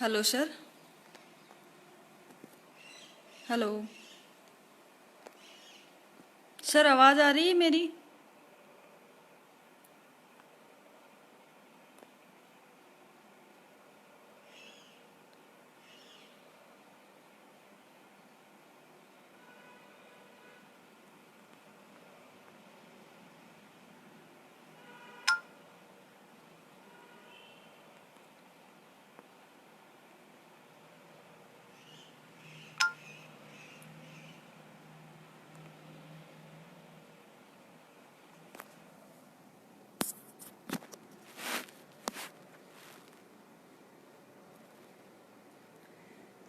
Hello sir. Hello sir, आवाज़ आ रही है मेरी?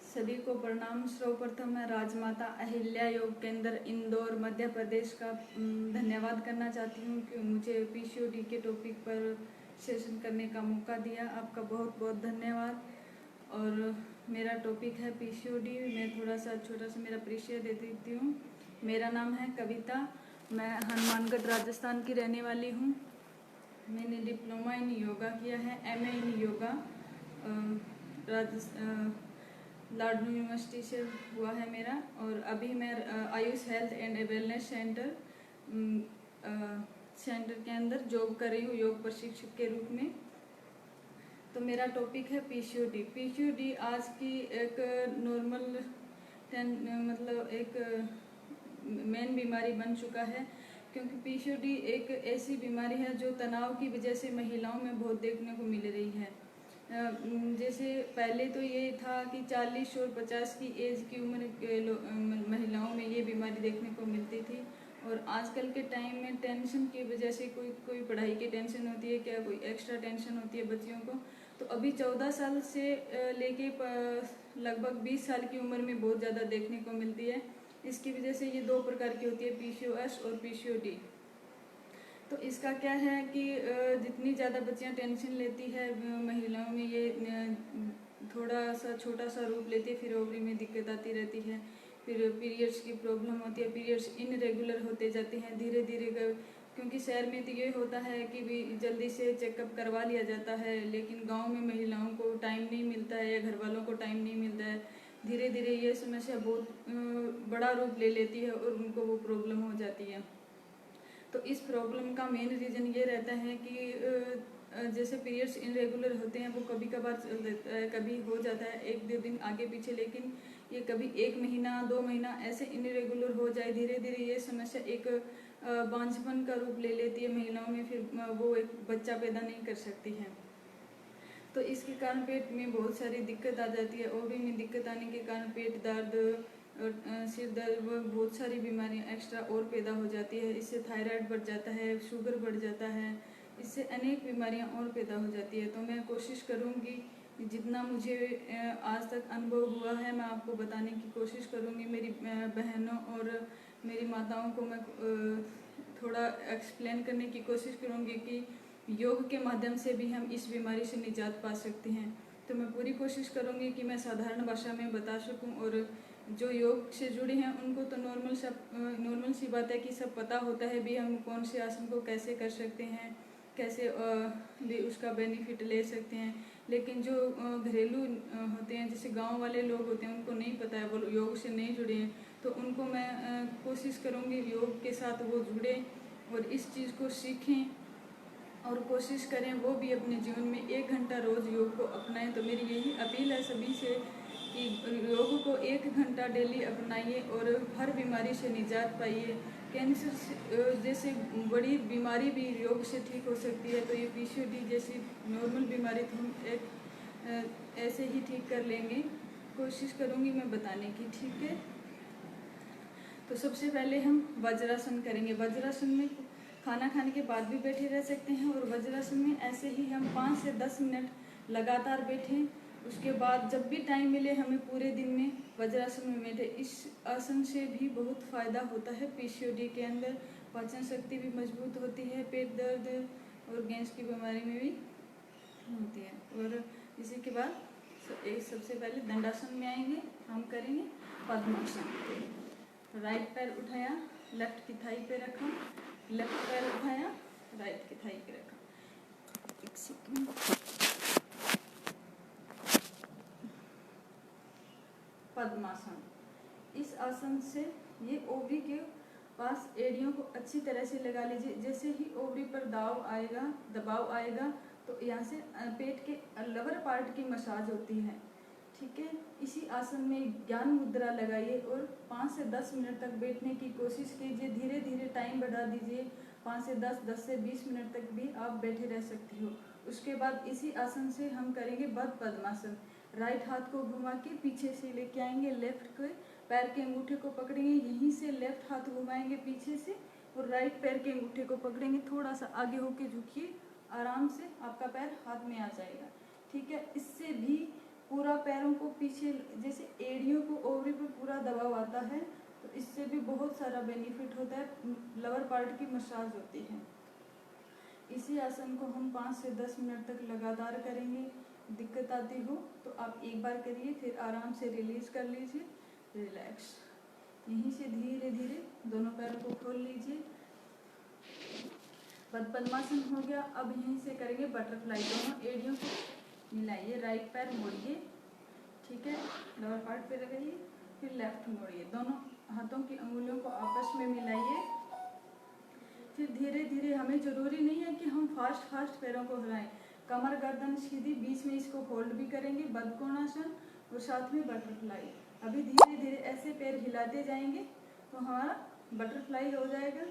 सभी को प्रणाम। सर्वप्रथम मैं राजमाता अहिल्या योग केंद्र इंदौर मध्य प्रदेश का धन्यवाद करना चाहती हूँ कि मुझे पीसीओडी के टॉपिक पर सेशन करने का मौका दिया। आपका बहुत बहुत धन्यवाद। और मेरा टॉपिक है पीसीओडी। मैं थोड़ा सा छोटा सा मेरा परिचय दे देती हूँ। मेरा नाम है कविता। मैं हनुमानगढ़ राजस्थान की रहने वाली हूँ। मैंने डिप्लोमा इन योगा किया है, एमए इन योगा लाडू यूनिवर्सिटी से हुआ है मेरा। और अभी मैं Ayush health and wellness centre के अंदर जॉब कर रही हूँ योग प्रशिक्षक के रूप में। तो मेरा टॉपिक है पीसीओडी। पीसीओडी आज की एक नॉर्मल मतलब एक मेन बीमारी बन चुका है, क्योंकि पीसीओडी एक ऐसी बीमारी है जो तनाव की वजह से महिलाओं में बहुत देखने को मिल रही है। जैसे पहले तो ये था कि 40 और 50 की एज की उम्र के महिलाओं में ये बीमारी देखने को मिलती थी। और आजकल के टाइम में टेंशन की वजह से कोई पढ़ाई की टेंशन होती है, क्या कोई एक्स्ट्रा टेंशन होती है बच्चियों को, तो अभी 14 साल से लेके लगभग 20 साल की उम्र में बहुत ज़्यादा देखने को मिलती है। इसकी वजह से ये दो प्रकार की होती है, पीसीओएस और पीसीओडी। तो इसका क्या है कि जितनी ज़्यादा बच्चियां टेंशन लेती है महिलाओं में ये थोड़ा सा छोटा सा रूप लेती है, फिर ओवरी में दिक्कत आती रहती है, फिर पीरियड्स की प्रॉब्लम होती है, पीरियड्स इनरेगुलर होते जाते हैं धीरे धीरे। क्योंकि शहर में तो ये होता है कि भी जल्दी से चेकअप करवा लिया जाता है, लेकिन गांव में महिलाओं को टाइम नहीं मिलता है या घर वालों को टाइम नहीं मिलता है। धीरे धीरे ये समस्या बहुत बड़ा रूप ले लेती है और उनको वो प्रॉब्लम हो जाती है। तो इस प्रॉब्लम का मेन रीज़न ये रहता है कि जैसे पीरियड्स इनरेगुलर होते हैं, वो कभी कभार कभी हो जाता है 1-2 दिन आगे पीछे, लेकिन ये कभी 1 महीना 2 महीना ऐसे इनरेगुलर हो जाए, धीरे धीरे ये समस्या एक बांझपन का रूप ले लेती है महिलाओं में, फिर वो एक बच्चा पैदा नहीं कर सकती है। तो इसके कारण पेट में बहुत सारी दिक्कत आ जाती है। ओवरी में दिक्कत आने के कारण पेट दर्द और सिर दर्द व बहुत सारी बीमारियां एक्स्ट्रा और पैदा हो जाती है। इससे थायराइड बढ़ जाता है, शुगर बढ़ जाता है, इससे अनेक बीमारियां और पैदा हो जाती है। तो मैं कोशिश करूंगी जितना मुझे आज तक अनुभव हुआ है मैं आपको बताने की कोशिश करूंगी। मेरी बहनों और मेरी माताओं को मैं थोड़ा एक्सप्लेन करने की कोशिश करूंगी कि योग के माध्यम से भी हम इस बीमारी से निजात पा सकते हैं। तो मैं पूरी कोशिश करूंगी कि मैं साधारण भाषा में बता सकूं, और जो योग से जुड़े हैं उनको तो नॉर्मल सी बात है कि सब पता होता है भी हम कौन से आसन को कैसे कर सकते हैं, कैसे भी उसका बेनिफिट ले सकते हैं। लेकिन जो घरेलू होते हैं, जैसे गांव वाले लोग होते हैं, उनको नहीं पता है, वो योग से नहीं जुड़े हैं, तो उनको मैं कोशिश करूँगी योग के साथ वो जुड़े और इस चीज़ को सीखें और कोशिश करें वो भी अपने जीवन में 1 घंटा रोज़ योग को अपनाएं। तो मेरी यही अपील है सभी से कि योग को 1 घंटा डेली अपनाइए और हर बीमारी से निजात पाइए। कैंसर जैसे बड़ी बीमारी भी योग से ठीक हो सकती है, तो ये पीसीओडी जैसी नॉर्मल बीमारी तो हम एक ऐसे ही ठीक कर लेंगे। कोशिश करूँगी मैं बताने की, ठीक है। तो सबसे पहले हम वज्रासन करेंगे। वज्रासन में खाना खाने के बाद भी बैठे रह सकते हैं, और वज्रासन में ऐसे ही हम 5 से 10 मिनट लगातार बैठें। उसके बाद जब भी टाइम मिले हमें पूरे दिन में वज्रासन में बैठे। इस आसन से भी बहुत फ़ायदा होता है पीसीओडी के अंदर। पाचन शक्ति भी मजबूत होती है, पेट दर्द और गैस की बीमारी में भी होती है। और इसी के बाद सबसे पहले दंडासन में आएंगे, हम करेंगे पद्मासन। राइट पैर उठाया, लेफ्ट की थाई पे रखा, लेफ्ट पैर उठाया, राइट की थाई पे रखा। एक सेकंड। पद्मासन। इस आसन से ये ओवरी के पास एड़ियों को अच्छी तरह से लगा लीजिए। जैसे ही ओवरी पर दबाव आएगा तो यहाँ से पेट के लोअर पार्ट की मसाज होती है। ठीक है, इसी आसन में ज्ञान मुद्रा लगाइए और 5 से 10 मिनट तक बैठने की कोशिश कीजिए। धीरे धीरे टाइम बढ़ा दीजिए, 5 से 10 से 20 मिनट तक भी आप बैठे रह सकती हो। उसके बाद इसी आसन से हम करेंगे बद्ध पद्मासन। राइट हाथ को घुमा के पीछे से लेके आएंगे, लेफ्ट के पैर के अंगूठे को पकड़ेंगे, यहीं से लेफ्ट हाथ घुमाएंगे पीछे से और राइट पैर के अंगूठे को पकड़ेंगे। थोड़ा सा आगे होके झुकिए, आराम से आपका पैर हाथ में आ जाएगा। ठीक है, इससे भी पूरा पैरों को पीछे, जैसे एड़ियों को ओवरी पर पूरा दबाव आता है तो इससे भी बहुत सारा बेनिफिट होता है, लोअर पार्ट की मसाज होती है। इसी आसन को हम 5 से 10 मिनट तक लगातार करेंगे। दिक्कत आती हो तो आप एक बार करिए, फिर आराम से रिलीज कर लीजिए, रिलैक्स। यहीं से धीरे धीरे दोनों पैरों को खोल लीजिए। बद्ध पद्मासन हो गया। अब यहीं से करेंगे बटरफ्लाई। दोनों एड़ियों को मिलाइए, राइट पैर मोड़िए, ठीक है, लोअर पार्ट पे लगाइए, फिर लेफ्ट मोड़िए, दोनों हाथों की अंगुलियों को आपस में मिलाइए। फिर धीरे धीरे, हमें जरूरी नहीं है कि हम फास्ट पैरों को हिलाएं, कमर गर्दन सीधी, बीच में इसको होल्ड भी करेंगे, बद्ध कोणासन और साथ में बटरफ्लाई। अभी धीरे धीरे ऐसे पैर हिलाते जाएंगे तो हमारा बटरफ्लाई हो जाएगा।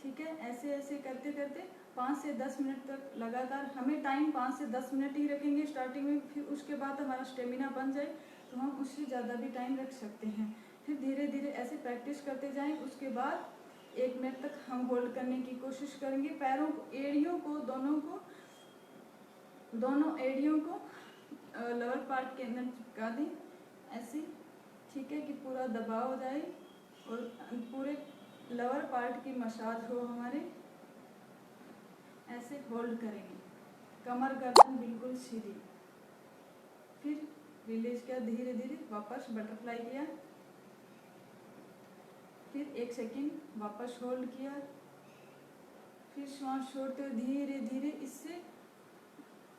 ठीक है, ऐसे ऐसे करते करते 5 से 10 मिनट तक लगातार, हमें टाइम 5 से 10 मिनट ही रखेंगे स्टार्टिंग में, फिर उसके बाद हमारा स्टेमिना बन जाए तो हम उससे ज़्यादा भी टाइम रख सकते हैं। फिर धीरे धीरे ऐसे प्रैक्टिस करते जाएं। उसके बाद 1 मिनट तक हम होल्ड करने की कोशिश करेंगे। पैरों को, एड़ियों को, दोनों एड़ियों को लोअर पार्ट के अंदर चिपका दें ऐसे। ठीक है, कि पूरा दबाव हो जाए और पूरे लोअर पार्ट की मसाज हो हमारे। ऐसे होल्ड करेंगे, कमर गर्दन बिल्कुल सीधी। फिर रिलीज किया, धीरे धीरे वापस बटरफ्लाई किया, फिर 1 सेकेंड वापस होल्ड किया, फिर श्वास छोड़ते हुए धीरे धीरे इससे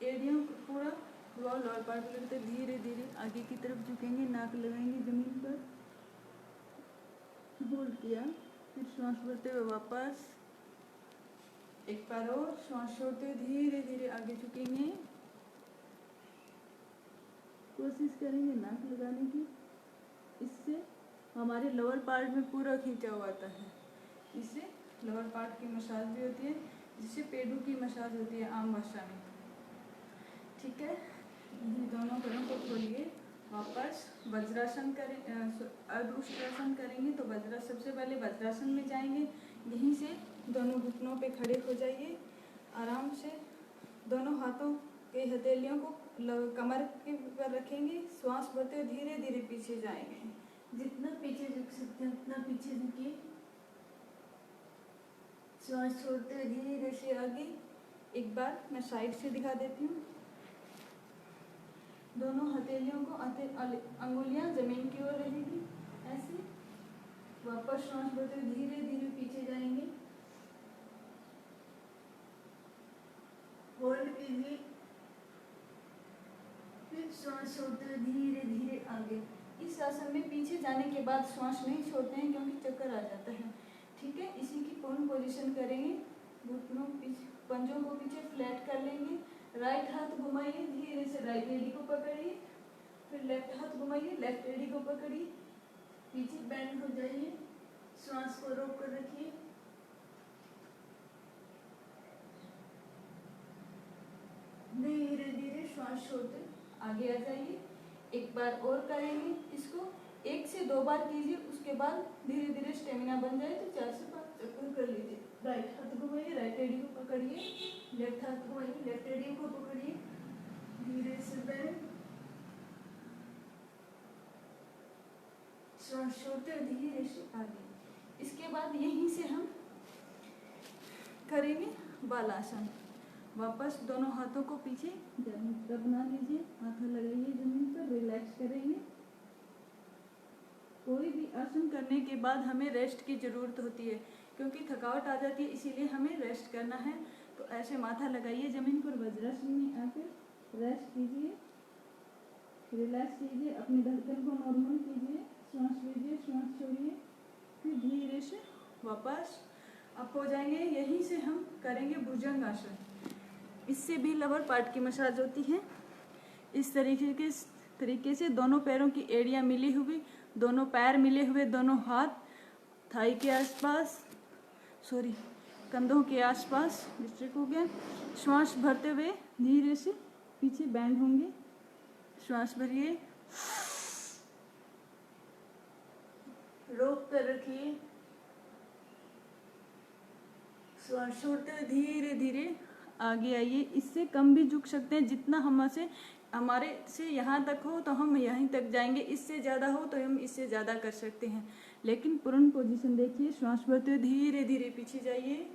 एड़ियों को पूरा लोअर पार्ट लगते धीरे धीरे आगे की तरफ झुकेंगे, नाक लगाएंगे जमीन पर, होल्ड किया, फिर श्वास भरते हुए वापस, एक बार और श्वास छोड़ते हुए धीरे धीरे आगे झुकेंगे, कोशिश करेंगे नाक लगाने की। इससे हमारे लोअर पार्ट में पूरा खींचाव आता है, इससे लोअर पार्ट की मसाज भी होती है, जिससे पेडू की मसाज होती है आम भाषा में। ठीक है, दोनों पैरों को खोलिए, वापस वज्रासन करें, अर्धउष्ट्रासन करेंगे तो सबसे पहले वज्रासन में जाएंगे। यहीं से दोनों घुटनों पे खड़े हो जाइए, आराम से दोनों हाथों के हथेलियों को कमर के ऊपर रखेंगे, श्वास भरते हुए धीरे धीरे पीछे जाएंगे, जितना पीछे झुक सकते हैं उतना पीछे झुकिए, श्वास छोड़ते हुए धीरे से आगे। एक बार मैं साइड से दिखा देती हूँ। दोनों हथेलियों को, अंगुलियां जमीन की ओर रहेगी ऐसे। वापस श्वास भरते हुए धीरे धीरे पीछे जाएंगे, होल्ड कीजिए, फिर श्वास छोड़ते हुए धीरे धीरे आगे। इस आसन में पीछे जाने के बाद श्वास नहीं छोड़ते हैं क्योंकि चक्कर आ जाता है। ठीक है, इसी की पूर्ण पोजीशन करेंगे। घुटनों पंजों को पीछे फ्लैट कर लेंगे, राइट हाथ घुमाइए, धीरे से राइट एड़ी को पकड़िए, फिर लेफ्ट हाथ घुमाइए, लेफ्ट एड़ी को पकड़िए, पीछे बैंड हो जाइए, श्वास को रोक कर रखिए, धीरे धीरे श्वास छोड़ते आगे आ जाइए। एक बार और करेंगे इसको, 1 से 2 बार कीजिए, उसके बाद धीरे धीरे स्टेमिना बन जाए तो 4 से 5 चक्कर कर लीजिए। राइट हाथ घुमाइए, राइट एड़ी को पकड़िए, लेफ्ट हाथ घुमाइए, लेफ्ट एड़ी को पकड़िए, धीरे से बैंड, श्वास छोड़ते हुए धीरे से आगे। इसके बाद यहीं से हम करेंगे बालासन। वापस दोनों हाथों को पीछे बना लीजिए, हाथ लगाइए जमीन पर, रिलैक्स करेंगे। कोई भी आसन करने के बाद हमें रेस्ट की ज़रूरत होती है क्योंकि थकावट आ जाती है, इसीलिए हमें रेस्ट करना है। तो ऐसे माथा लगाइए जमीन पर, वज्रासन में आकर रेस्ट कीजिए। रिलैक्स कीजिए, अपनी धड़कन को नॉर्मल कीजिए, श्वास लीजिए, श्वास छोड़िए, फिर धीरे से वापस अप हो जाएंगे। यहीं से हम करेंगे भुजंग आसन। इससे भी लोअर पार्ट की मसाज होती है। इस तरीके से दोनों पैरों की एड़ियाँ मिली हुई, दोनों पैर मिले हुए, दोनों हाथ थाई के आसपास, कंधों के आसपास डिस्ट्रिक्ट हो गया। श्वास भरते हुए धीरे से पीछे बैंड होंगे। श्वास भरिए, रोक कर रखिए, श्वास छोड़ते हुए धीरे धीरे आगे आइए। इससे कम भी झुक सकते हैं, जितना हमारे से यहाँ तक हो तो हम यहीं तक जाएंगे, इससे ज़्यादा हो तो हम इससे ज़्यादा कर सकते हैं। लेकिन पूर्ण पोजीशन देखिए, श्वास भरते हुए धीरे धीरे पीछे जाइए,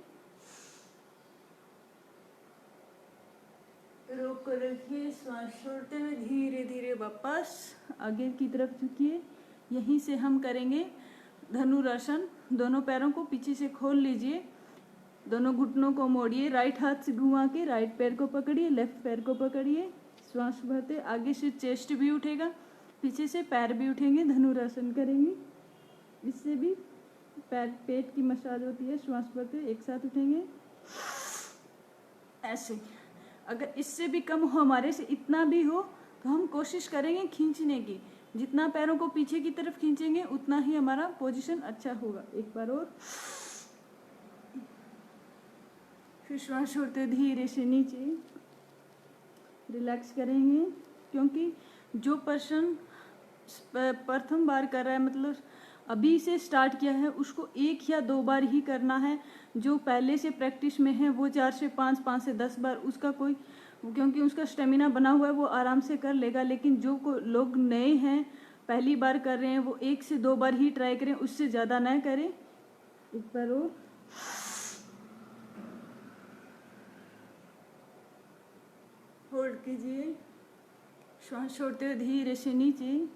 रोक कर रखिए, श्वास छोड़ते हुए धीरे धीरे वापस आगे की तरफ झुकिए। यहीं से हम करेंगे धनुरासन। दोनों पैरों को पीछे से खोल लीजिए, दोनों घुटनों को मोड़िए, राइट हाथ से घुमा के राइट पैर को पकड़िए, लेफ्ट पैर को पकड़िए। श्वास भरते आगे से चेस्ट भी उठेगा, पीछे से पैर भी उठेंगे, धनुरासन करेंगे। इससे भी पेट की मसाज होती है। श्वास भरते एक साथ उठेंगे ऐसे। अगर इससे भी कम हो, हमारे से इतना भी हो, तो हम कोशिश करेंगे खींचने की। जितना पैरों को पीछे की तरफ खींचेंगे उतना ही हमारा पोजीशन अच्छा होगा। एक बार और, फिर श्वास छोड़ते धीरे से नीचे रिलैक्स करेंगे। क्योंकि जो पर्सन प्रथम बार कर रहा है, मतलब अभी से स्टार्ट किया है, उसको 1 या 2 बार ही करना है। जो पहले से प्रैक्टिस में है वो 4 से 5, 5 से 10 बार, उसका कोई, क्योंकि उसका स्टेमिना बना हुआ है, वो आराम से कर लेगा। लेकिन जो लोग नए हैं, पहली बार कर रहे हैं, वो 1 से 2 बार ही ट्राई करें, उससे ज़्यादा ना करें। एक बार और, होल्ड कीजिए, श्वास छोड़ते हुए धीरे से नीचे।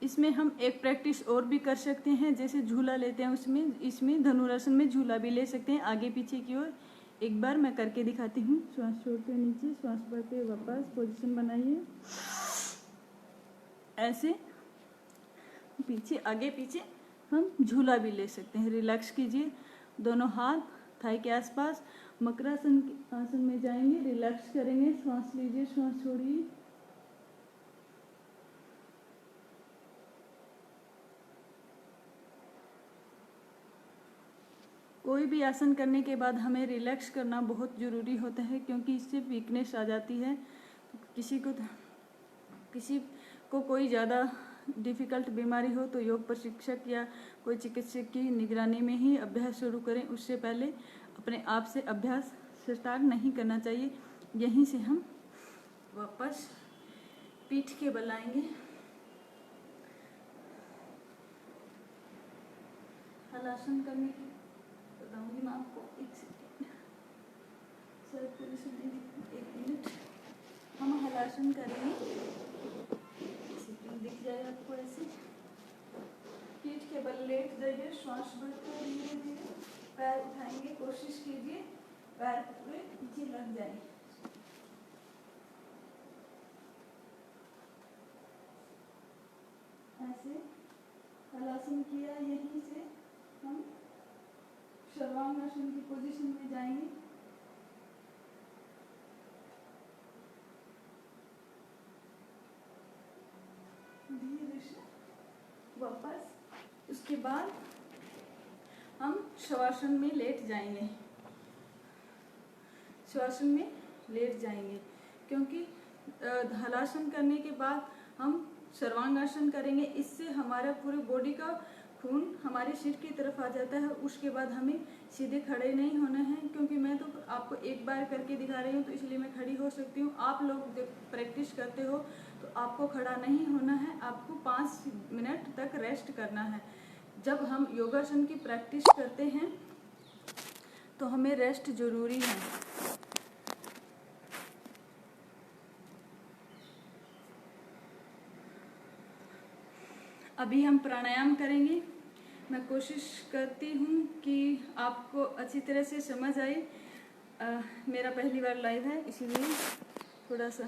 इसमें हम एक प्रैक्टिस और भी कर सकते हैं, जैसे झूला लेते हैं उसमें, इसमें धनुरासन में झूला भी ले सकते हैं आगे पीछे की ओर। एक बार मैं करके दिखाती हूँ। श्वास छोड़ते हुए नीचे, श्वास भरते हुए वापस पोजीशन बनाइए ऐसे। पीछे आगे पीछे हम झूला भी ले सकते हैं। रिलैक्स कीजिए, दोनों हाथ थाई के आसपास मकरासन आसन में जाएंगे, रिलैक्स करेंगे। श्वास लीजिए, श्वास छोड़िए, कोई भी आसन करने के बाद हमें रिलैक्स करना बहुत ज़रूरी होता है, क्योंकि इससे वीकनेस आ जाती है। किसी को कोई ज़्यादा डिफ़िकल्ट बीमारी हो तो योग प्रशिक्षक या कोई चिकित्सक की निगरानी में ही अभ्यास शुरू करें। उससे पहले अपने आप से अभ्यास स्टार्ट नहीं करना चाहिए। यहीं से हम वापस पीठ के बल आएंगे। हलासन करने की बताऊंगी मैं आपको। एक सेकेंड, सर पोजीशन 1 मिनट। हम हलासन करेंगे, दिख जाए आपको ऐसे। पीठ के बल लेट जाइए, श्वास भरते हुए धीरे धीरे पैर उठाएंगे। कोशिश कीजिए पैर पूरे नीचे लग जाए। ऐसे हलासन किया। यहीं से हम सर्वांगासन की पोजीशन में जाएंगे। धीरे से वापस, उसके बाद हम शवासन में लेट जाएंगे। शवासन में लेट जाएंगे, क्योंकि हलासन करने के बाद हम सर्वांगासन करेंगे। इससे हमारा पूरे बॉडी का खून हमारे सिर की तरफ आ जाता है। उसके बाद हमें सीधे खड़े नहीं होना है, क्योंकि मैं तो आपको एक बार करके दिखा रही हूँ, तो इसलिए मैं खड़ी हो सकती हूँ। आप लोग जब प्रैक्टिस करते हो तो आपको खड़ा नहीं होना है, आपको 5 मिनट तक रेस्ट करना है। जब हम योगासन की प्रैक्टिस करते हैं तो हमें रेस्ट जरूरी है। अभी हम प्राणायाम करेंगे। मैं कोशिश करती हूँ कि आपको अच्छी तरह से समझ आए। मेरा पहली बार लाइव है, इसीलिए थोड़ा सा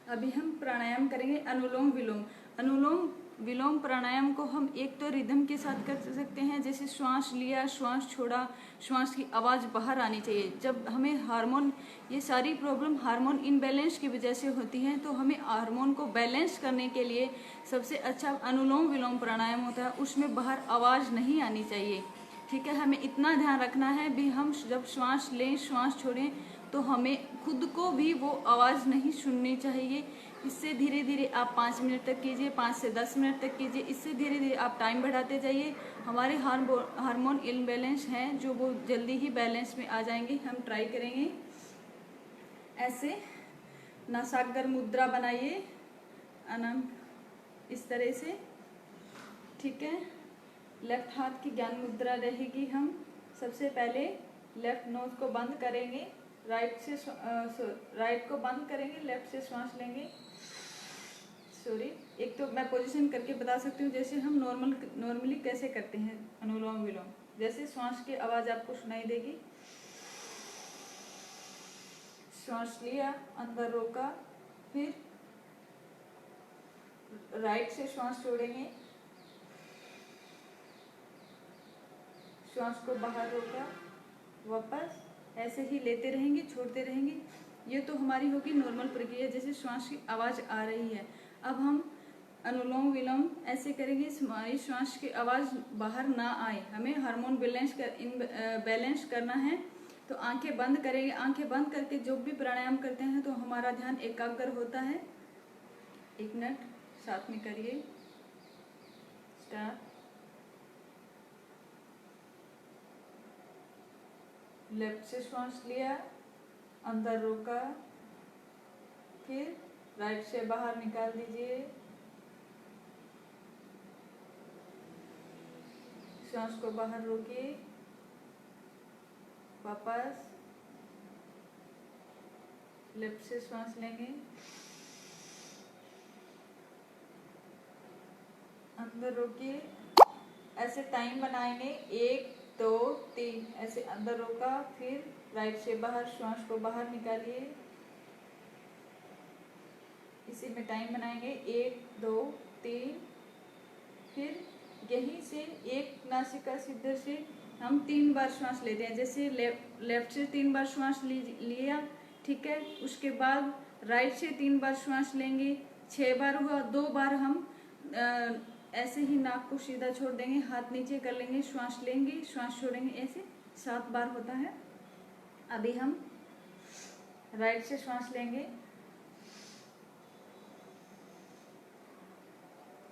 अभी हम प्राणायाम करेंगे अनुलोम विलोम। अनुलोम विलोम प्राणायाम को हम एक तो रिदम के साथ कर सकते हैं, जैसे श्वास लिया, श्वास छोड़ा, श्वास की आवाज़ बाहर आनी चाहिए। जब हमें हार्मोन, ये सारी प्रॉब्लम हार्मोन इनबैलेंस की वजह से होती है, तो हमें हार्मोन को बैलेंस करने के लिए सबसे अच्छा अनुलोम विलोम प्राणायाम होता है। उसमें बाहर आवाज़ नहीं आनी चाहिए, ठीक है। हमें इतना ध्यान रखना है भी हम जब श्वास लें, श्वास छोड़ें, तो हमें खुद को भी वो आवाज़ नहीं सुननी चाहिए। इससे धीरे धीरे आप 5 मिनट तक कीजिए, 5 से 10 मिनट तक कीजिए। इससे धीरे धीरे आप टाइम बढ़ाते जाइए। हमारे हार्मोन इनबैलेंस हैं जो वो जल्दी ही बैलेंस में आ जाएंगे। हम ट्राई करेंगे ऐसे। नासाग्र मुद्रा बनाइए अनंत इस तरह से, ठीक है। लेफ्ट हाथ की ज्ञान मुद्रा रहेगी। हम सबसे पहले लेफ्ट नोज को बंद करेंगे, राइट को बंद करेंगे, लेफ्ट से श्वास लेंगे। सॉरी, एक तो मैं पोजीशन करके बता सकती हूँ, जैसे हम नॉर्मली कैसे करते हैं अनुलोम विलोम। जैसे श्वास की आवाज़ आपको सुनाई देगी। श्वास लिया, अंदर रोका, फिर राइट से श्वास छोड़ेंगे, श्वास को बाहर रोका, वापस ऐसे ही लेते रहेंगे, छोड़ते रहेंगे। ये तो हमारी होगी नॉर्मल प्रक्रिया, जैसे श्वास की आवाज़ आ रही है। अब हम अनुलोम विलोम ऐसे करेंगे, हमारी श्वास की आवाज़ बाहर ना आए। हमें हार्मोन बैलेंस करना है, तो आंखें बंद करेंगे। आंखें बंद करके जो भी प्राणायाम करते हैं तो हमारा ध्यान एकाग्र होता है। 1 मिनट साथ में करिए। स्टार्ट। लेफ्ट से श्वास लिया, अंदर रोका, फिर राइट से बाहर निकाल दीजिए। श्वास को बाहर रोकिए, वापस लेफ्ट से श्वास लेंगे, अंदर रोकिए। ऐसे टाइम बनाएंगे, 1 2 3, ऐसे अंदर रोका, फिर राइट से बाहर, श्वास को बाहर निकालिए। इसी में टाइम बनाएंगे, 1 2 3, फिर यहीं से एक नासिका छिद्र से हम 3 बार श्वास लेते हैं। जैसे लेफ्ट से 3 बार श्वास लिया, ठीक है। उसके बाद राइट से 3 बार श्वास लेंगे, 6 बार हुआ। 2 बार हम ऐसे ही नाक को सीधा छोड़ देंगे, हाथ नीचे कर लेंगे, श्वास लेंगे, श्वास छोड़ेंगे, ऐसे 7 बार होता है। अभी हम राइट से श्वास लेंगे,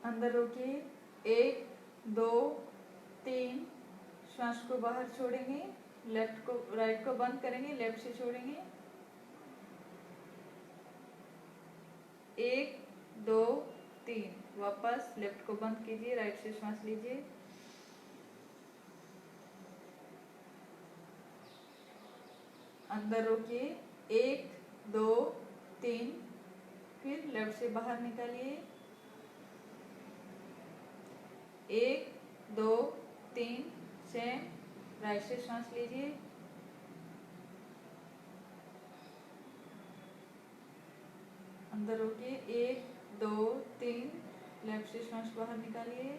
अंदर रोकिए, 1 2 3, श्वास को बाहर छोड़ेंगे, राइट को बंद करेंगे, लेफ्ट से छोड़ेंगे, 1 2 3, वापस लेफ्ट को बंद कीजिए, राइट से श्वास लीजिए, अंदर रोकिए, 1 2 3, फिर लेफ्ट से बाहर निकालिए, 1 2 3, सेम, राइट से श्वास लीजिए, अंदर रोकिए, 1 2 3, लेफ्ट से श्वास बाहर निकालिए।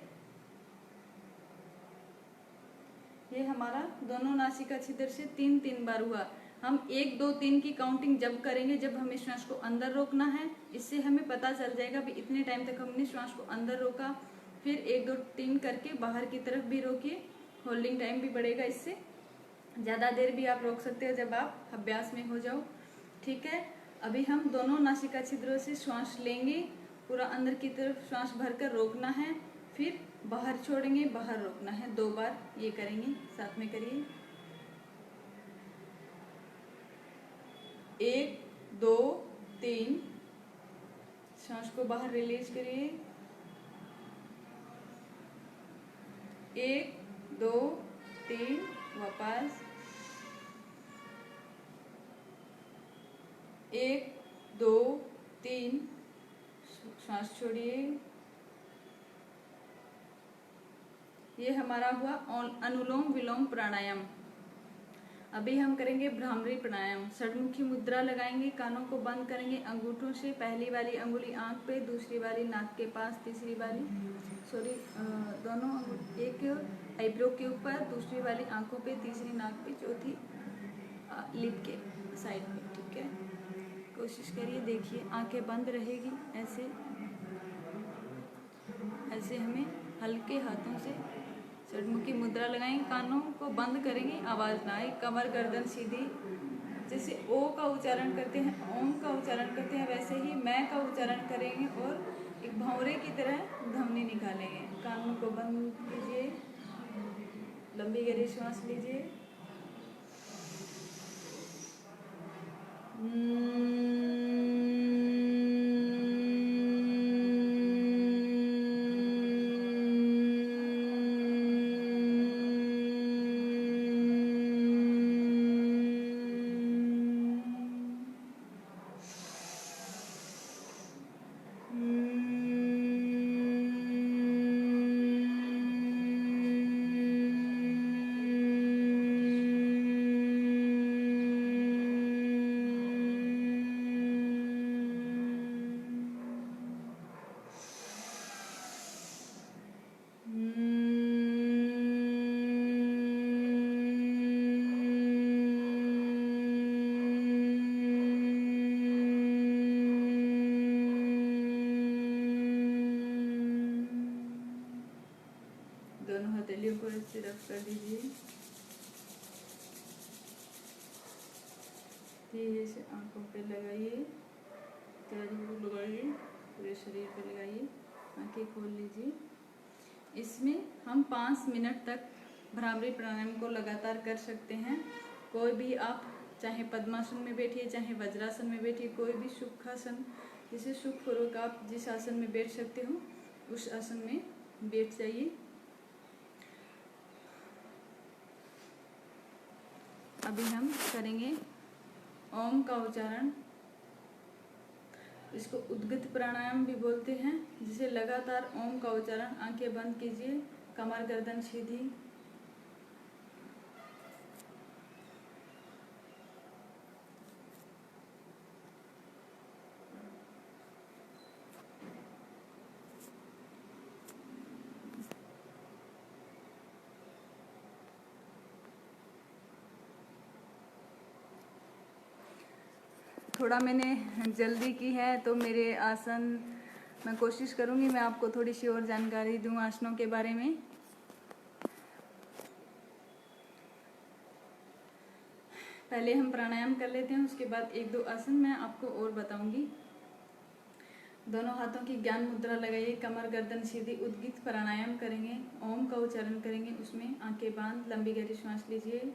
ये हमारा दोनों नासिका छिद्र से 3 बार हुआ। हम 1 2 3 की काउंटिंग जब करेंगे जब हमें श्वास को अंदर रोकना है। इससे हमें पता चल जाएगा भी इतने टाइम तक हमने श्वास को अंदर रोका। फिर 1 2 3 करके बाहर की तरफ भी रोकिए, होल्डिंग टाइम भी बढ़ेगा। इससे ज़्यादा देर भी आप रोक सकते हो जब आप अभ्यास में हो जाओ, ठीक है। अभी हम दोनों नासिका छिद्रों से श्वास लेंगे, पूरा अंदर की तरफ श्वास भरकर रोकना है, फिर बाहर छोड़ेंगे, बाहर रोकना है। 2 बार ये करेंगे, साथ में करिए। 1 2 3, श्वास को बाहर रिलीज करिए, 1 2 3, वापस 1 2 3, श्वास छोड़िए। ये हमारा हुआ अनुलोम विलोम प्राणायाम। अभी हम करेंगे भ्रामरी प्राणायाम। षडमुखी मुद्रा लगाएंगे, कानों को बंद करेंगे अंगूठों से। पहली वाली अंगुली आंख पे, दूसरी वाली नाक के पास, तीसरी वाली दोनों एक आईब्रो के ऊपर, दूसरी वाली आंखों पे, तीसरी नाक पे, चौथी लिप के साइड में। ठीक है, कोशिश करिए, देखिए आंखें बंद रहेगी। ऐसे ऐसे हमें हल्के हाथों से षडमुखी मुद्रा लगाएंगे, कानों को बंद करेंगे, आवाज़ ना आए, कमर गर्दन सीधी। जैसे ओ का उच्चारण करते हैं, ओम का उच्चारण करते हैं, वैसे ही मैं का उच्चारण करेंगे और एक भंवरे की तरह ध्वनि निकालेंगे। कानों को बंद कीजिए, लंबी गहरी सांस लीजिए। दोनों हथेलियों को ऐसे रख कर दीजिए। धीरे से आंखों पे लगाइए, तालू लगाइए, पूरे शरीर पे लगाइए, आंखें खोल लीजिए। इसमें हम 5 मिनट तक भ्रामरी प्राणायाम को लगातार कर सकते हैं। कोई भी आप चाहे पद्मासन में बैठिए, चाहे वज्रासन में बैठिए, कोई भी सुखासन, जिसे सुखपूर्वक आप जिस आसन में बैठ सकते हो उस आसन में बैठ जाइए। अभी हम करेंगे ओम का उच्चारण। इसको उद्गत प्राणायाम भी बोलते हैं, जिसे लगातार ओम का उच्चारण, आंखें बंद कीजिए, कमर गर्दन सीधी। थोड़ा मैंने जल्दी की है तो मेरे आसन, मैं कोशिश करूंगी मैं आपको थोड़ी सी और जानकारी दूं आसनों के बारे में। पहले हम प्राणायाम कर लेते हैं, उसके बाद 1-2 आसन मैं आपको और बताऊंगी। दोनों हाथों की ज्ञान मुद्रा लगाइए, कमर गर्दन सीधी, उद्गीत प्राणायाम करेंगे, ओम का उच्चारण करेंगे, उसमें आंखें बांध लंबी गहरी सांस लीजिए।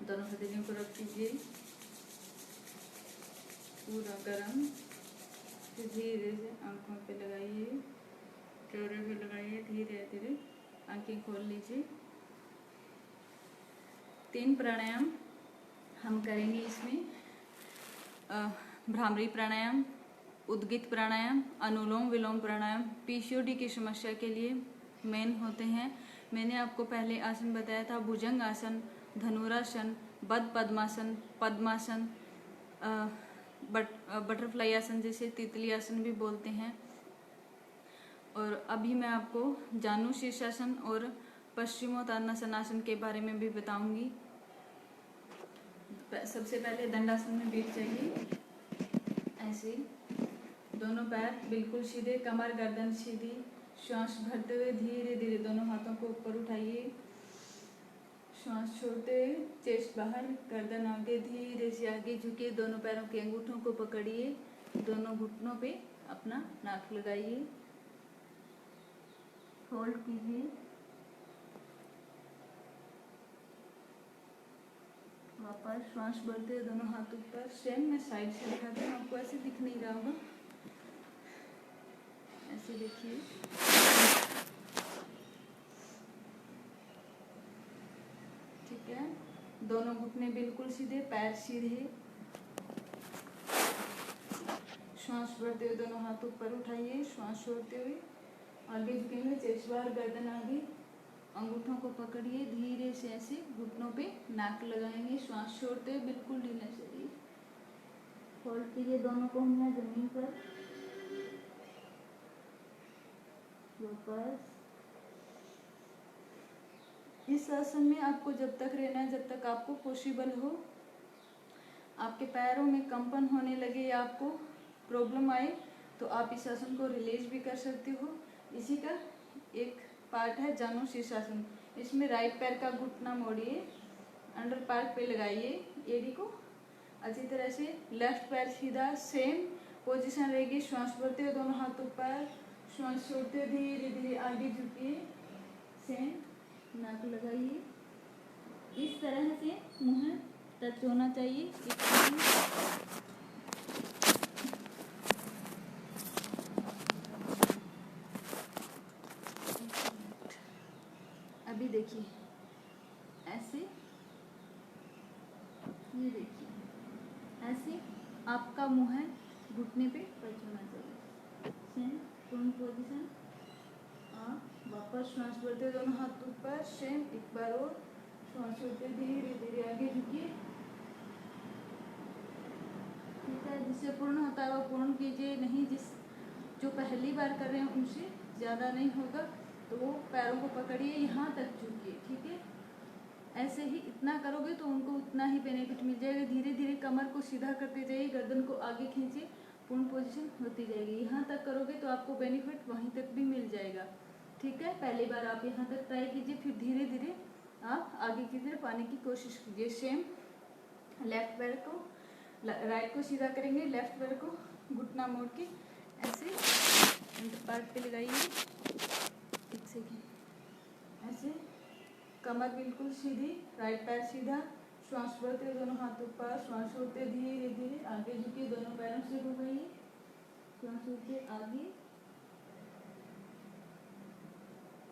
दोनों हथेलियों को रख दीजिए, पूरा गरम। फिर धीरे से आंखों पे लगाइए, चेहरे पे लगाइए, धीरे धीरे आंखें खोल लीजिए। 3 प्राणायाम हम करेंगे इसमें। भ्रामरी प्राणायाम, उद्गित प्राणायाम, अनुलोम विलोम प्राणायाम पीसीओडी की समस्या के लिए मेन होते हैं। मैंने आपको पहले आसन बताया था, भुजंग आसन, धनुरासन, बद्ध पद्मासन, पद्मासन, बटरफ्लाई आसन जिसे तितली आसन भी बोलते हैं। और अभी मैं आपको जानु शीर्षासन और पश्चिमोत्तानासन आसन के बारे में भी बताऊंगी। सबसे पहले दंडासन में बैठ जाइए, ऐसे दोनों पैर बिल्कुल सीधे, कमर गर्दन सीधी, श्वास भरते हुए धीरे धीरे दोनों हाथों को ऊपर उठाइए, श्वास छोड़ते हुए चेस्ट बाहर, गर्दन आगे, धीरे से आगे झुके, दोनों पैरों के अंगूठों को पकड़िए, दोनों घुटनों पे अपना नाक लगाइए, फोल्ड कीजिए, वापस श्वास भरते हुए दोनों हाथ ऊपर। सेम मैं साइड से दिखाती हूँ, आपको ऐसे दिख नहीं रहा होगा, ऐसे देखिए। ठीक है, दोनों घुटने बिल्कुल सीधे, पैर सीधे, श्वास भरते हुए दोनों हाथ ऊपर उठाइए, श्वास छोड़ते हुए आगे झुकेंगे, चेस्ट बाहर, गर्दन आगे, अंगूठों को पकड़िए, धीरे से ऐसे घुटनों पे नाक लगाएंगे, श्वास छोड़ते हुए बिल्कुल ढीला शरीर, फोल्ड कीजिए दोनों को उंगलियां जमीन पर, वापस। इस आसन में आपको जब तक रहना है जब तक आपको पॉसिबल हो। आपके पैरों में कंपन होने लगे या आपको प्रॉब्लम आए तो आप इस आसन को रिलीज भी कर सकते हो। इसी का एक पार्ट है जानु शीर्षासन। इसमें राइट पैर का घुटना मोड़िए, अंडर पार्ट पे लगाइए एड़ी को अच्छी तरह से, लेफ्ट पैर सीधा, सेम पोजीशन रहेगी, श्वास भरते हुए दोनों हाथ ऊपर, श्वास छोड़ते हुए धीरे धीरे आगे झुकिए, सेम नाक लगाइए, इस तरह से मुंह टच होना चाहिए। अभी देखिए ऐसे, ये देखिए ऐसे आपका मुंह है घुटने पे टच होना चाहिए, सेम पूर्ण पोजीशन। आप वापस श्वास भरते दोनों हाथ ऊपर, सेम एक बार और श्वास छोड़ते धीरे धीरे आगे झुकिए। ठीक है, जिससे पूर्ण होता है वो पूर्ण कीजिए, नहीं जो पहली बार कर रहे हैं उनसे ज़्यादा नहीं होगा तो वो पैरों को पकड़िए, यहाँ तक झुकिए। ठीक है, ऐसे ही इतना करोगे तो उनको उतना ही बेनिफिट मिल जाएगा। धीरे धीरे कमर को सीधा करते जाइए, गर्दन को आगे खींचिए, पूर्ण पोजीशन होती जाएगी। यहाँ तक करोगे तो आपको बेनिफिट वहीं तक भी मिल जाएगा। ठीक है, पहली बार आप यहाँ तक ट्राई कीजिए, फिर धीरे धीरे आप आगे की तरफ आने की कोशिश कीजिए। सेम लेफ्ट पैर को, राइट को सीधा करेंगे, लेफ्ट पैर को घुटना मोड़ के ऐसे अंडर पार्ट पे लगाइए, एक सेकेंड, ऐसे कमर बिल्कुल सीधी, राइट पैर सीधा, श्वास भरते दोनों हाथ ऊपर, श्वास छोड़ते धीरे धीरे आगे झुकिए, दोनों पैरों से घुमाइए, श्वास छोड़ते आगे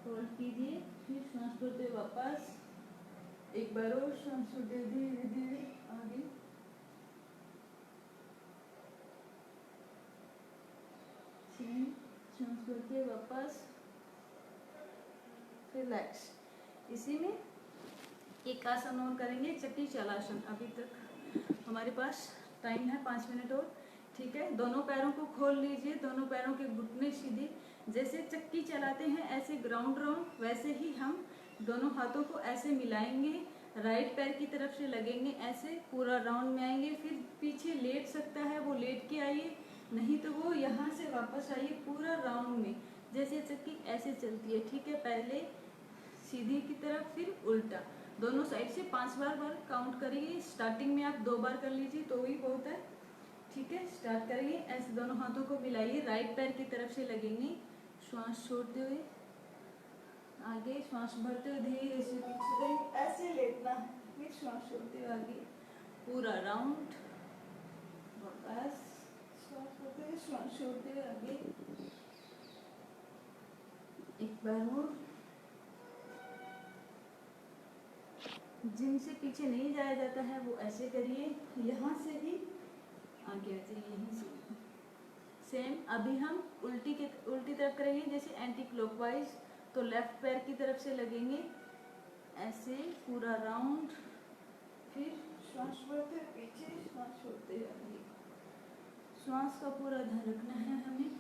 होल्ड कीजिए, फिर श्वास छोड़ते वापस, एक बार और श्वास छोड़ते धीरे धीरे आगे, श्वास छोड़ते वापस, रिलैक्स। इसी में एक आसन और करेंगे, चक्की चलासन। अभी तक हमारे पास टाइम है 5 मिनट और। ठीक है, दोनों पैरों को खोल लीजिए, दोनों पैरों के घुटने सीधे, जैसे चक्की चलाते हैं ऐसे ग्राउंड राउंड, वैसे ही हम दोनों हाथों को ऐसे मिलाएंगे, राइट पैर की तरफ से लगेंगे, ऐसे पूरा राउंड में आएंगे। फिर पीछे लेट सकता है वो लेट के आइए, नहीं तो वो यहाँ से वापस आइए, पूरा राउंड में जैसे चक्की ऐसे चलती है। ठीक है, पहले सीधी की तरफ, फिर उल्टा, दोनों साइड से 5 बार काउंट करिए। स्टार्टिंग में आप 2 बार कर लीजिए तो ही बहुत है। ठीक है, स्टार्ट करिए, ऐसे दोनों हाथों को मिलाइए, राइट पैर की तरफ से लगेंगे, श्वास छोड़ते हुए आगे, श्वास भरते हुए धीरे से पीछे, ऐसे लेटना है, फिर श्वास छोड़ते हुए आगे, पूरा राउंड, वापस श्वास भरते हुए, श्वास छोड़ते हुए आगे, एक बार और, जिनसे पीछे नहीं जाया जाता है वो ऐसे करिए, यहाँ से ही आगे आ जाइए, यहीं से सेम। अभी हम उल्टी तरफ करेंगे, जैसे एंटी क्लॉकवाइज, तो लेफ्ट पैर की तरफ से लगेंगे ऐसे पूरा राउंड, फिर श्वास बढ़ते पीछे, श्वास छोड़ते आगे। श्वास का पूरा ध्यान रखना है हमें।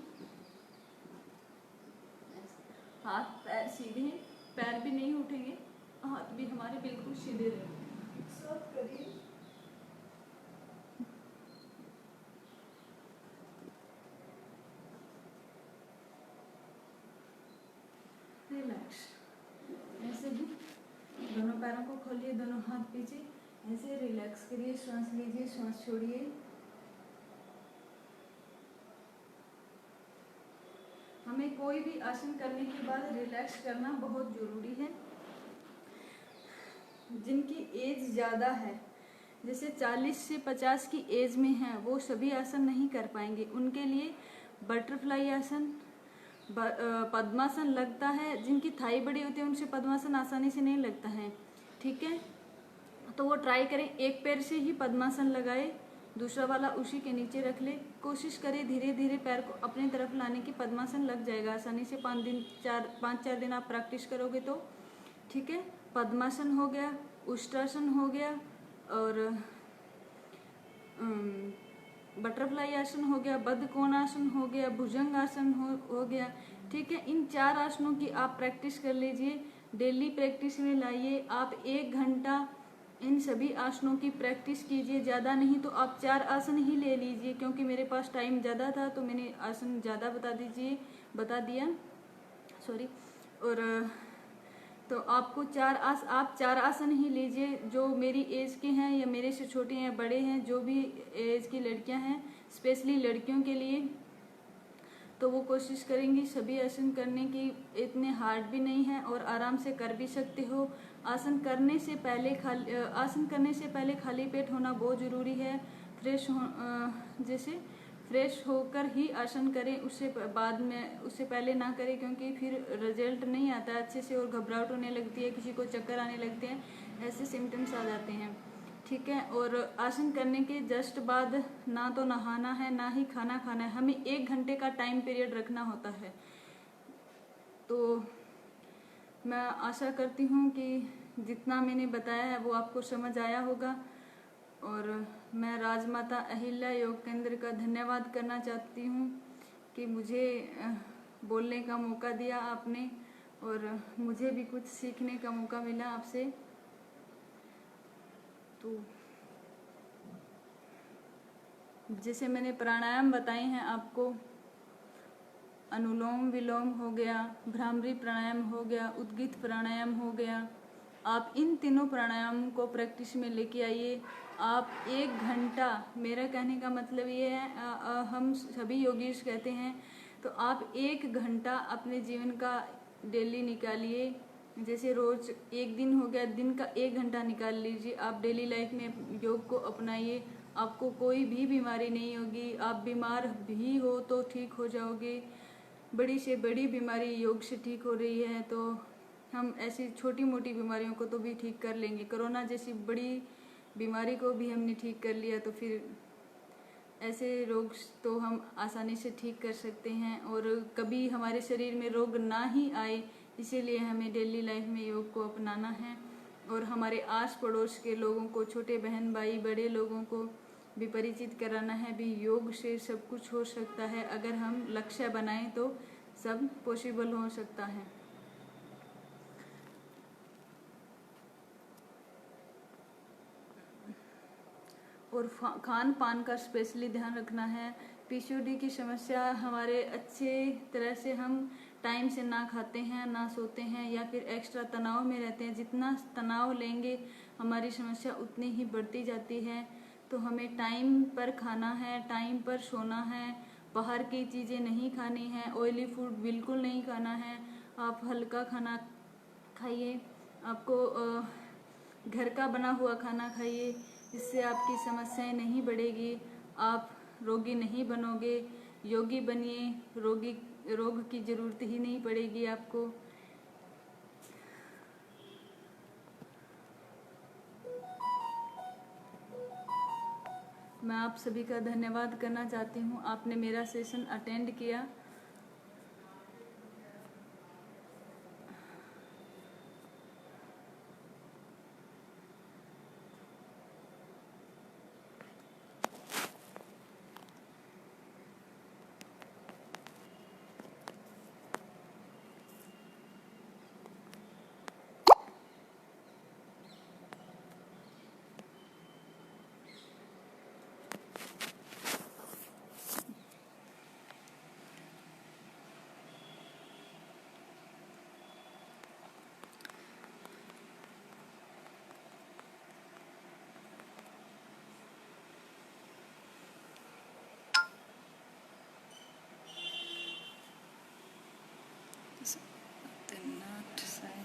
हाथ पैर सीधे, पैर भी नहीं उठेंगे, हाथ भी हमारे बिल्कुल सीधे रहेंगे। सब करिए। रिलैक्स, ऐसे ही दोनों पैरों को खोलिए, दोनों हाथ पीछे, ऐसे रिलैक्स करिए, सांस लीजिए, सांस छोड़िए। हमें कोई भी आसन करने के बाद रिलैक्स करना बहुत ज़रूरी है। जिनकी एज ज़्यादा है, जैसे 40 से 50 की एज में हैं, वो सभी आसन नहीं कर पाएंगे। उनके लिए बटरफ्लाई आसन, पद्मासन लगता है। जिनकी थाई बड़ी होती है उनसे पद्मासन आसानी से नहीं लगता है, ठीक है। तो वो ट्राई करें, एक पैर से ही पद्मासन लगाए, दूसरा वाला उसी के नीचे रख ले। कोशिश करें धीरे धीरे पैर को अपनी तरफ लाने की, पद्मासन लग जाएगा आसानी से। 5-4 दिन आप प्रैक्टिस करोगे तो, ठीक है। पद्मासन हो गया, उष्ट्रासन हो गया, और बटरफ्लाई आसन हो गया, बद्धकोणासन हो गया, भुजंग आसन हो गया, ठीक है। इन 4 आसनों की आप प्रैक्टिस कर लीजिए, डेली प्रैक्टिस में लाइए। आप 1 घंटा इन सभी आसनों की प्रैक्टिस कीजिए, ज़्यादा नहीं तो आप 4 आसन ही ले लीजिए, क्योंकि मेरे पास टाइम ज़्यादा था तो मैंने आसन ज़्यादा बता दिया, सॉरी। और तो आपको आप 4 आसन ही लीजिए, जो मेरी एज के हैं या मेरे से छोटे हैं, बड़े हैं, जो भी एज की लड़कियां हैं, स्पेशली लड़कियों के लिए, तो वो कोशिश करेंगी सभी आसन करने की। इतने हार्ड भी नहीं है और आराम से कर भी सकते हो। आसन करने से पहले खाली पेट होना बहुत ज़रूरी है। जैसे फ्रेश होकर ही आसन करें, उससे पहले ना करें, क्योंकि फिर रिजल्ट नहीं आता अच्छे से और घबराहट होने लगती है, किसी को चक्कर आने लगते हैं, ऐसे सिम्टम्स आ जाते हैं, ठीक है। और आसन करने के जस्ट बाद ना तो नहाना है ना ही खाना खाना है, हमें 1 घंटे का टाइम पीरियड रखना होता है। तो मैं आशा करती हूँ कि जितना मैंने बताया है वो आपको समझ आया होगा। और मैं राजमाता अहिल्या योग केंद्र का धन्यवाद करना चाहती हूँ कि मुझे बोलने का मौका दिया आपने, और मुझे भी कुछ सीखने का मौका मिला आपसे। तो जैसे मैंने प्राणायाम बताए हैं आपको, अनुलोम विलोम हो गया, भ्रामरी प्राणायाम हो गया, उद्गीत प्राणायाम हो गया, आप इन तीनों प्राणायाम को प्रैक्टिस में लेके आइए। आप 1 घंटा, मेरा कहने का मतलब ये है, हम सभी योगीश कहते हैं, तो आप 1 घंटा अपने जीवन का डेली निकालिए। जैसे रोज 1 दिन हो गया, दिन का 1 घंटा निकाल लीजिए। आप डेली लाइफ में योग को अपनाइए, आपको कोई भी बीमारी नहीं होगी। आप बीमार भी हो तो ठीक हो जाओगे। बड़ी से बड़ी बीमारी योग से ठीक हो रही है, तो हम ऐसी छोटी मोटी बीमारियों को तो भी ठीक कर लेंगे। कोरोना जैसी बड़ी बीमारी को भी हमने ठीक कर लिया, तो फिर ऐसे रोग तो हम आसानी से ठीक कर सकते हैं। और कभी हमारे शरीर में रोग ना ही आए, इसीलिए हमें डेली लाइफ में योग को अपनाना है। और हमारे आस पड़ोस के लोगों को, छोटे बहन भाई बड़े लोगों को भी परिचित कराना है भी योग से सब कुछ हो सकता है। अगर हम लक्ष्य बनाएं तो सब पॉसिबल हो सकता है। और खान पान का स्पेशली ध्यान रखना है। पीसीओडी की समस्या हमारे अच्छे तरह से हम टाइम से ना खाते हैं, ना सोते हैं, या फिर एक्स्ट्रा तनाव में रहते हैं। जितना तनाव लेंगे हमारी समस्या उतनी ही बढ़ती जाती है। तो हमें टाइम पर खाना है, टाइम पर सोना है, बाहर की चीज़ें नहीं खानी है, ऑयली फूड बिल्कुल नहीं खाना है। आप हल्का खाना खाइए, आपको घर का बना हुआ खाना खाइए, इससे आपकी समस्याएं नहीं बढ़ेगी, आप रोगी नहीं बनोगे। योगी बनिए, रोग की ज़रूरत ही नहीं पड़ेगी आपको। मैं आप सभी का धन्यवाद करना चाहती हूँ, आपने मेरा सेशन अटेंड किया। शायद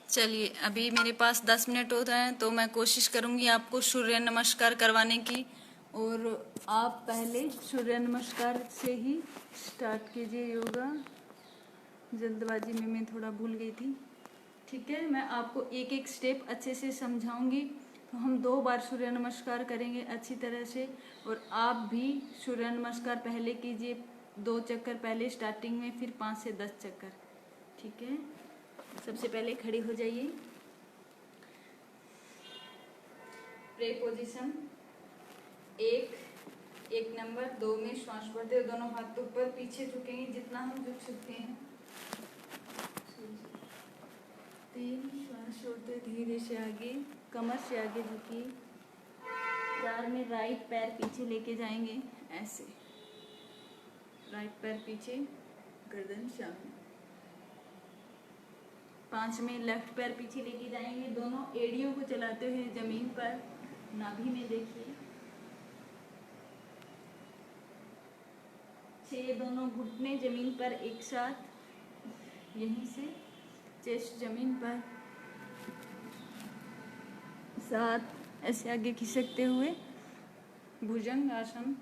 चलिए, अभी मेरे पास 10 मिनट हो रहे हैं, तो मैं कोशिश करूंगी आपको सूर्य नमस्कार करवाने की। और आप पहले सूर्य नमस्कार से ही स्टार्ट कीजिए योगा। जल्दबाजी में मैं थोड़ा भूल गई थी। ठीक है, मैं आपको एक एक स्टेप अच्छे से समझाऊंगी। तो हम 2 बार सूर्य नमस्कार करेंगे अच्छी तरह से। और आप भी सूर्य नमस्कार पहले कीजिए, 2 चक्कर पहले स्टार्टिंग में, फिर 5 से 10 चक्कर। ठीक है, सबसे पहले खड़ी हो जाइए। प्रे पोजीशन 1 नंबर 2 में श्वास भरते हुए दोनों हाथ ऊपर, पीछे झुकेंगे जितना हम झुक सकते हैं। 3 श्वास छोड़ते धीरे से आगे, कमर से आगे झुकिए। 4 में राइट पैर पीछे लेके जाएंगे ऐसे, राइट पैर पीछे, गर्दन सामने। 5 में लेफ्ट पैर पीछे लेके जाएंगे, दोनों एड़ियों को चलाते हुए जमीन पर, नाभि में देखिए। 6 दोनों घुटने जमीन पर एक साथ, यहीं से चेस्ट जमीन पर। 7 ऐसे आगे खिसकते हुए भुजंग आसन।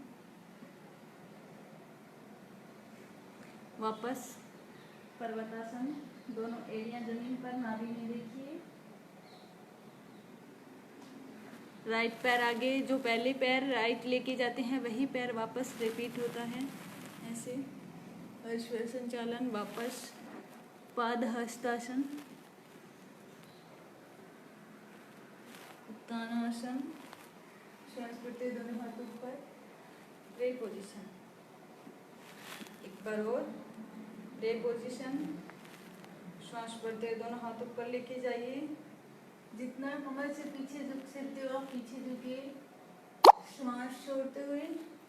वापस पर्वतासन, दोनों एड़ियां जमीन पर, नाभि में देखिए। राइट पैर आगे, जो पहले पैर राइट लेके जाते हैं वही पैर वापस रिपीट होता है ऐसे। अश्व संचालन, वापस पाद हस्तासन, उत्तानासन, श्वास भरते दोनों हाथ ऊपर, प्रे पोजीशन। एक बार और, प्रे पोजीशन, श्वास भरते दोनों हाथ ऊपर लेके जाइए। जितना कमर से पीछे झुक सकते हो आप पीछे झुकिए। श्वास छोड़ते हुए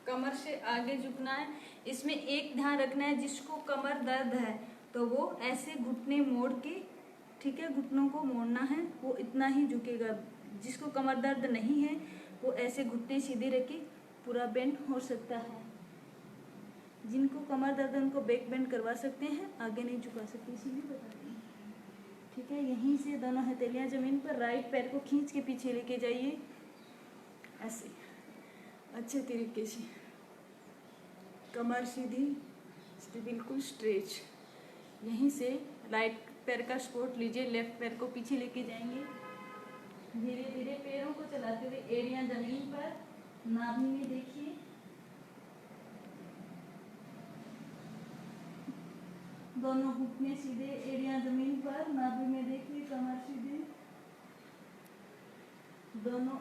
कमर से आगे झुकना है। इसमें एक ध्यान रखना है, जिसको कमर दर्द है तो वो ऐसे घुटने मोड़ के, ठीक है, घुटनों को मोड़ना है, वो इतना ही झुकेगा। जिसको कमर दर्द नहीं है वो ऐसे घुटने सीधे रख के पूरा बेंड हो सकता है। जिनको कमर दर्द है उनको बैक बेंड करवा सकते हैं, आगे नहीं झुका सकते, इसीलिए बताते हैं। ठीक है, यहीं से दोनों हथेलियां जमीन पर, राइट पैर को खींच के पीछे लेके जाइए ऐसे, अच्छे तरीके से। कमर सीधी, बिल्कुल स्ट्रेच। यहीं से राइट पैर का सपोर्ट लीजिए, लेफ्ट पैर को पीछे लेके जाएंगे। धीरे धीरे पैरों को चलाते हुए एड़ियां जमीन पर, नाभि में देखिए। दोनों घुटने सीधे, एड़ियां जमीन पर, नाभि में देखिए, कमर सीधे, दोनों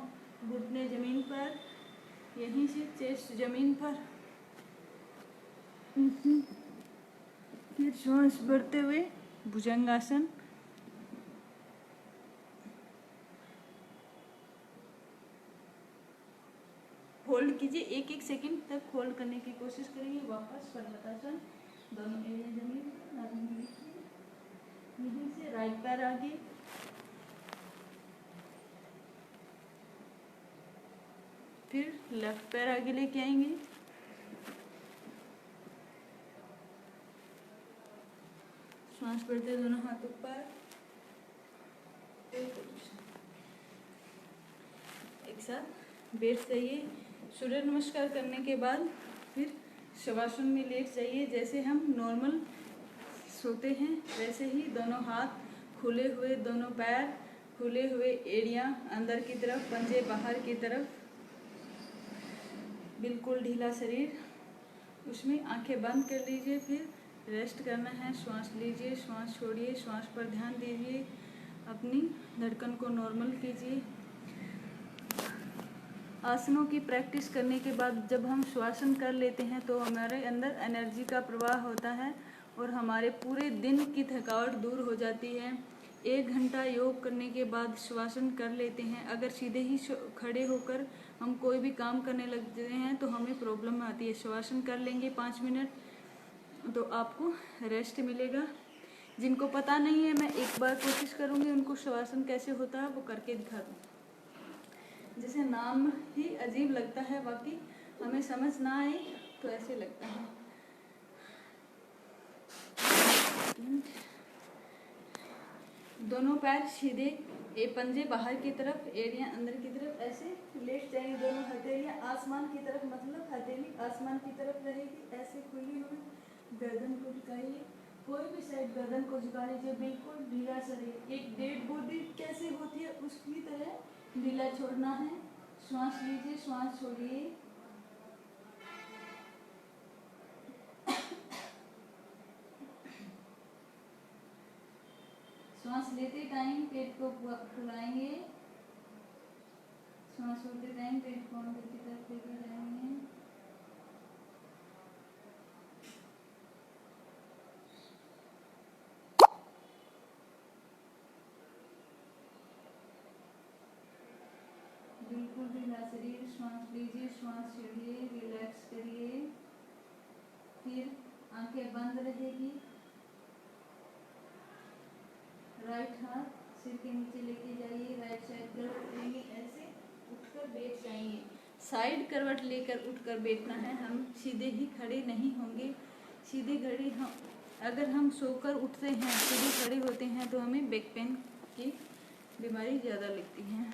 घुटने जमीन पर, यहीं से चेस्ट जमीन पर, फिर श्वास बढ़ते हुए भुजंगासन। होल्ड कीजिए, एक एक सेकंड तक होल्ड करने की कोशिश करेंगे। वापस पर्वतासन, दोनों एरिया जमीन पर, यहीं से राइट पैर आगे, फिर लेफ्ट पैर आगे लेके आएंगे। श्वास बढ़ते दोनों हाथ ऊपर, एक साथ बैठ जाइए। सूर्य नमस्कार करने के बाद फिर शवासन में लेट जाइए। जैसे हम नॉर्मल सोते हैं वैसे ही दोनों हाथ खुले हुए, दोनों पैर खुले हुए, एड़ियाँ अंदर की तरफ, पंजे बाहर की तरफ, बिल्कुल ढीला शरीर। उसमें आंखें बंद कर लीजिए, फिर रेस्ट करना है। श्वास लीजिए, श्वास छोड़िए, श्वास पर ध्यान दीजिए, अपनी धड़कन को नॉर्मल कीजिए। आसनों की प्रैक्टिस करने के बाद जब हम श्वासन कर लेते हैं तो हमारे अंदर एनर्जी का प्रवाह होता है और हमारे पूरे दिन की थकावट दूर हो जाती है। 1 घंटा योग करने के बाद श्वासन कर लेते हैं। अगर सीधे ही खड़े होकर हम कोई भी काम करने लगते हैं तो हमें प्रॉब्लम आती है। श्वासन कर लेंगे 5 मिनट तो आपको रेस्ट मिलेगा। जिनको पता नहीं है, मैं एक बार कोशिश करूँगी उनको श्वासन कैसे होता है वो करके दिखा दूँ। जैसे नाम ही अजीब लगता है, बाकी हमें समझ ना आए तो ऐसे लगता है। दोनों पैर सीधे, पंजे बाहर की तरफ, एड़ियाँ अंदर की तरफ, ऐसे लेट जाएंगे। दोनों हथेलियाँ आसमान की तरफ, मतलब हथेली आसमान की तरफ रहेगी, ऐसे खुली हुई। गर्दन को झुकाइए, कोई भी साइड गर्दन को झुका लीजिए, बिल्कुल ढीला शरीर। एक डेड बॉडी कैसे होती है उसकी तरह ढीला छोड़ना है। श्वास लीजिए, श्वास छोड़िए। श्वास लेते टाइम पेट को फुलाएंगे, श्वास छोड़ते टाइम पेट को अंदर की तरफ लेके जाएंगे। बिल्कुल ढीला शरीर। श्वास लीजिए, श्वास छोड़िए, रिलैक्स करिए। फिर आंखें बंद रहेगी। राइट हाथ सिर के नीचे लेके जाइए, राइट साइड करवट लेंगे, ऐसे उठकर बैठ जाएंगे। साइड करवट लेकर उठकर बैठना है, हम सीधे ही खड़े नहीं होंगे। सीधे खड़े हम अगर हम सोकर उठते हैं, सीधे खड़े होते हैं तो हमें बैक पेन की बीमारी ज़्यादा लगती है।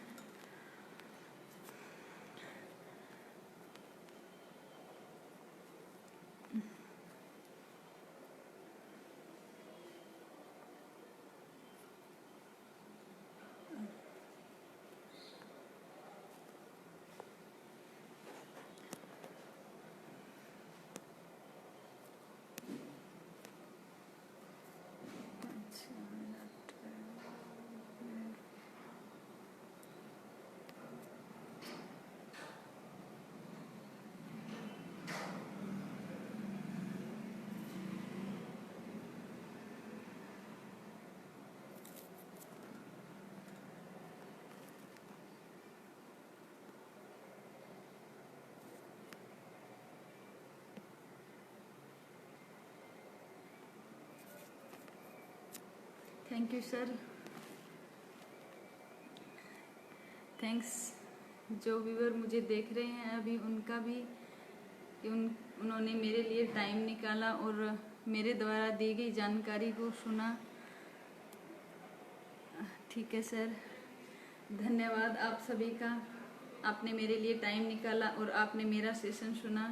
Thank you sir, thanks. जो व्यूअर मुझे देख रहे हैं अभी, उनका भी उन्होंने मेरे लिए टाइम निकाला और मेरे द्वारा दी गई जानकारी को सुना। ठीक है सर, धन्यवाद आप सभी का। आपने मेरे लिए टाइम निकाला और आपने मेरा सेशन सुना।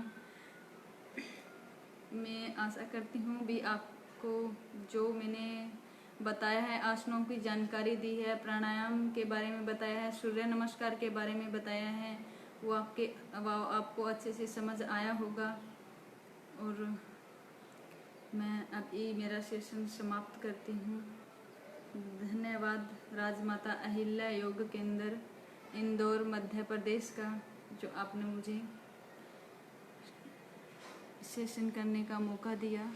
मैं आशा करती हूँ भी आपको जो मैंने बताया है, आसनों की जानकारी दी है, प्राणायाम के बारे में बताया है, सूर्य नमस्कार के बारे में बताया है, वो आपको अच्छे से समझ आया होगा। और मैं अब ये मेरा सेशन समाप्त करती हूँ। धन्यवाद। राजमाता अहिल्या योग केंद्र, इंदौर, मध्य प्रदेश का जो आपने मुझे सेशन करने का मौका दिया।